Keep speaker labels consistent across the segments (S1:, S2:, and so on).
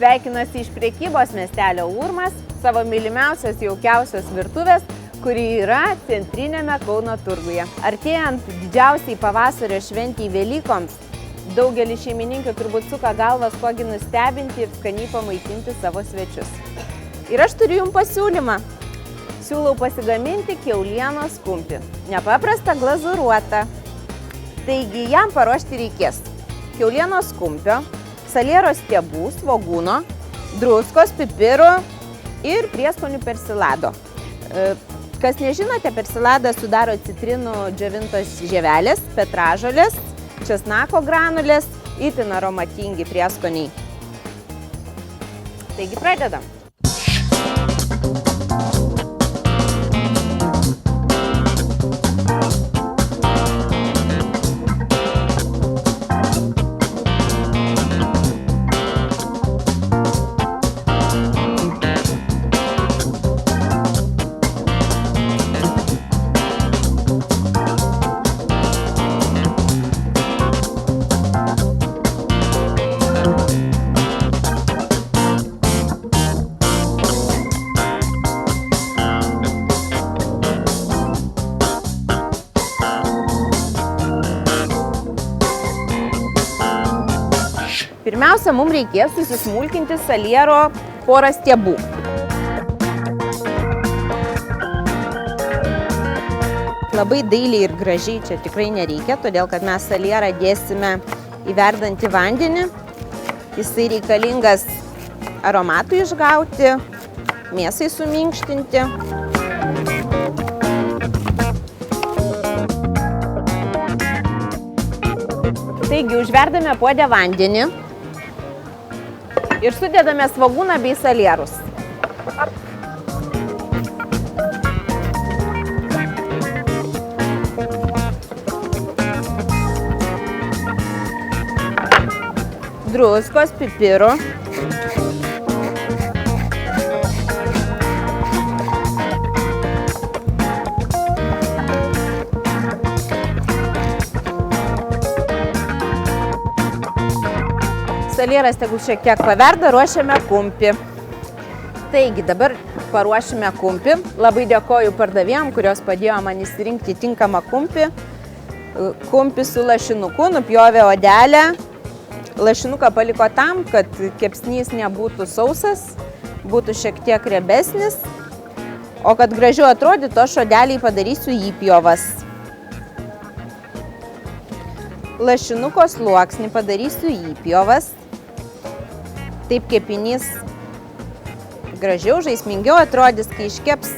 S1: Sveikinasi iš prekybos miestelio Urmas, savo mylimiausios jaukiausios virtuvės, kuri yra centrinėme Kauno turguje. Artėjant didžiausiai pavasario šventijai Velykoms, daugelis šeimininkių turbūt suka galvas, kogi nustebinti ir skaniai pamaitinti savo svečius. Ir aš turiu jums pasiūlymą. Siūlau pasigaminti kiaulienos kumpį. Nepaprastą glazūruotą. Taigi jam paruošti reikės kiaulienos kumpio, salieros stiebų, svogūno, druskos, pipirų ir prieskonių persilado. Kas nežinote, persiladą sudaro citrinų džiovintos žievelės, petražolės, česnako granulės, itin aromatingi prieskoniai. Taigi pradedam. Pirmiausia, mums reikės susismulkinti saliero porą stiebų. Labai dailiai ir gražiai čia tikrai nereikia, todėl kad mes salierą dėsime į verdantį vandenį. Jisai reikalingas aromatui išgauti, mėsai suminkštinti. Taigi, užverdame puodę vandenį ir sudedame svogūną bei salierus. Druskos, pipirų. Salieras tegul šiek tiek paverda, ruošiame kumpį. Taigi, dabar paruošime kumpį. Labai dėkoju pardavėjom, kurios padėjo man išsirinkti tinkamą kumpį. Kumpį su lašinuku, nupjovė odelę. Lašinuką paliko tam, kad kepsnys nebūtų sausas, būtų šiek tiek riebesnis. O kad gražiau atrodytų, aš odeliai padarysiu įpjovas. Lašinuko sluoksnį padarysiu įpjovas. Taip kepinys gražiau, žaismingiau atrodys, kai iškeps,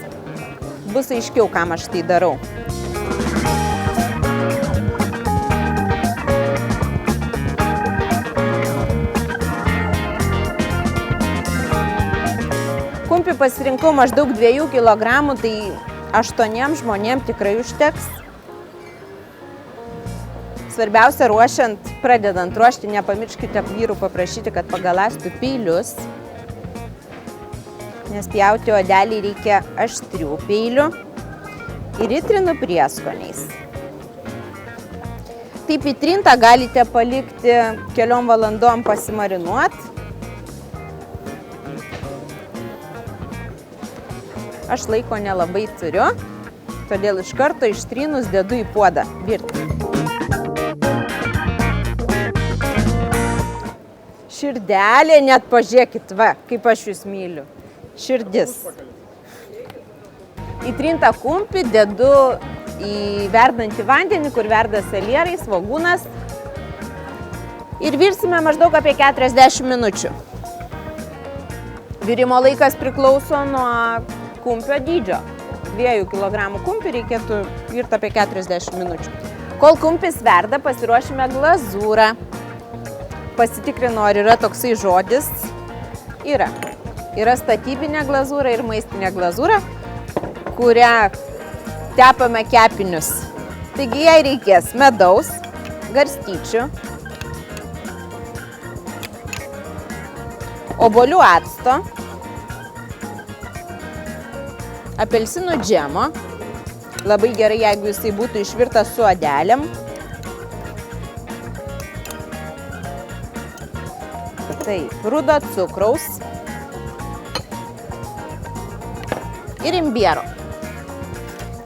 S1: bus aiškiau, kam aš tai darau. Kumpį pasirinkau maždaug 2 kg, tai 8 žmonėm tikrai užteks. Svarbiausia, pradedant ruošti, nepamirškite vyrų paprašyti, kad pagaląstų peilius, nes pjauti odelį reikia aštrių peilių ir įtrinu prieskoniais. Taip įtrintą galite palikti keliom valandom pasimarinuot. Aš laiko nelabai turiu, todėl iš karto ištrinus dedu į puodą virti. Širdelė, net pažiūrėkit, va, kaip aš jūs myliu. Širdis. Įtrintą kumpį dedu į verdantį vandenį, kur verda salierai, svogūnas. Ir virsime maždaug apie 40 minučių. Virimo laikas priklauso nuo kumpio dydžio. 2 kg kumpį reikėtų virti apie 40 minučių. Kol kumpis verda, pasiruošime glazūrą. Pasitikrinu, ar yra toksai žodis. Yra. Yra statybinė glazūra ir maistinė glazūra, kurią tepame kepinius. Taigi jai reikės medaus, garstyčių, obuolių acto, apelsinų džemo. Labai gerai, jeigu jisai būtų išvirtas su odelėm. Taip, rudo cukraus ir imbiero.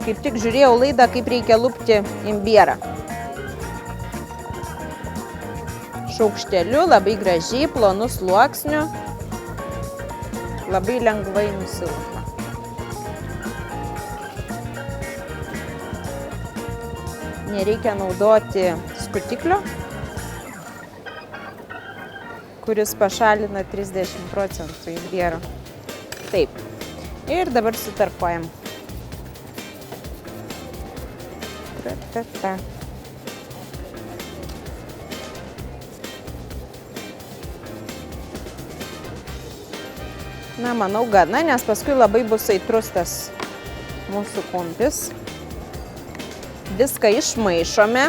S1: Kaip tik žiūrėjau laidą, kaip reikia lupti imbierą. Šaukšteliu, labai gražiai, plonu sluoksniu, labai lengvai nusilupa. Nereikia naudoti skutiklio, kuris pašalina 30% imbiero. Taip. Ir dabar sutarkuojam. Na, manau, gana, nes paskui labai bus aitrus tas mūsų kumpis. Viską išmaišome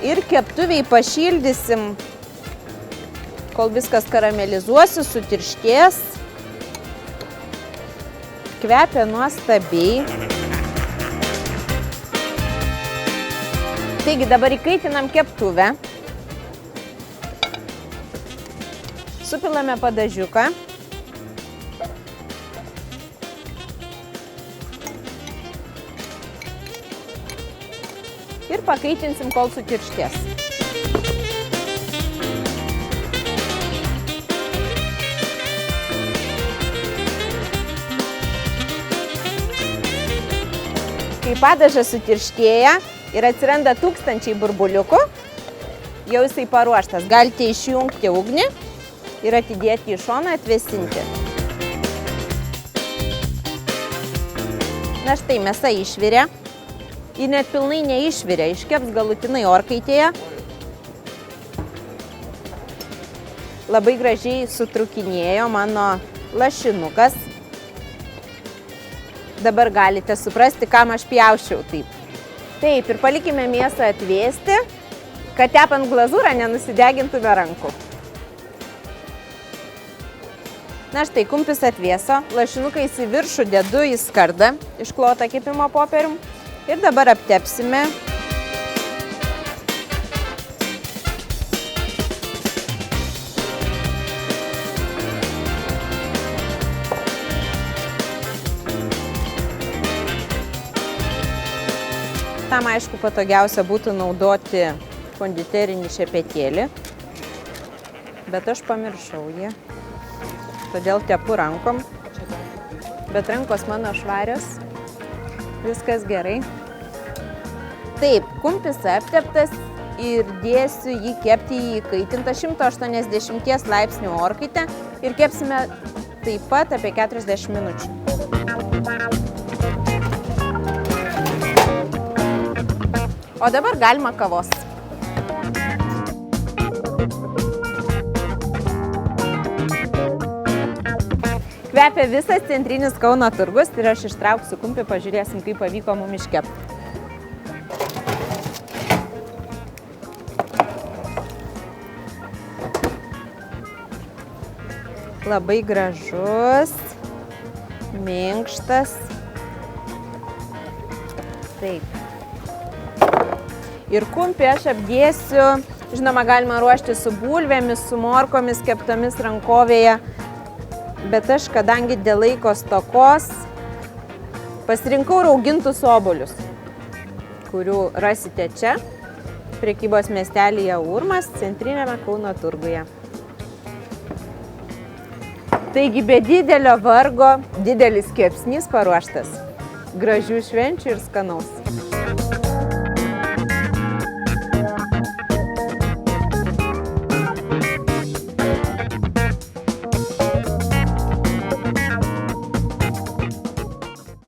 S1: ir keptuviai pašildysim, kol viskas karamelizuosi, sutirštės. Kvepia nuostabiai. Taigi dabar įkaitinam keptuvę. Supilame padažiuką. Ir pakaitinsim, kol sutirštės. Kai padažas sutirštėja ir atsiranda tūkstančiai burbuliukų, jau jisai paruoštas. Galite išjungti ugnį ir atidėti į šoną atvėsinti. Na štai, mėsa išvirė. Ji net pilnai neišvirė, iškeps galutinai orkaitėje. Labai gražiai sutrukinėjo mano lašinukas. Dabar galite suprasti, kam aš pjausčiau taip. Taip, ir palikime mėsą atvėsti, kad tepant glazūrą nenusidegintume rankų. Na štai, kumpis atvėso, lašinukais į viršų dedu į skardą, išklotą kepimo popierium. Ir dabar aptepsime. Tam, aišku, patogiausia būtų naudoti konditerinį šepetėlį, bet aš pamiršau jį, todėl tepu rankom. Bet rankos mano švarios. Viskas gerai. Taip, kumpis apteptas ir dėsiu jį kepti į įkaitintą 180 laipsnių orkaitę ir kepsime taip pat apie 40 minučių. O dabar galima kavos. Kvepia visas centrinis Kauno turgus ir aš ištrauksiu kumpį, pažiūrėsim, kaip pavyko mum iškepti. Labai gražus, minkštas. Taip. Ir kumpį aš apdėsiu, žinoma, galima ruošti su bulvėmis, su morkomis keptomis rankovėje. Bet aš, kadangi dėl laiko stokos, pasirinkau raugintus obuolius, kurių rasite čia, prekybos miestelyje Urmas, centrinėme Kauno turguje. Taigi be didelio vargo didelis kepsnys paruoštas. Gražių švenčių ir skanaus.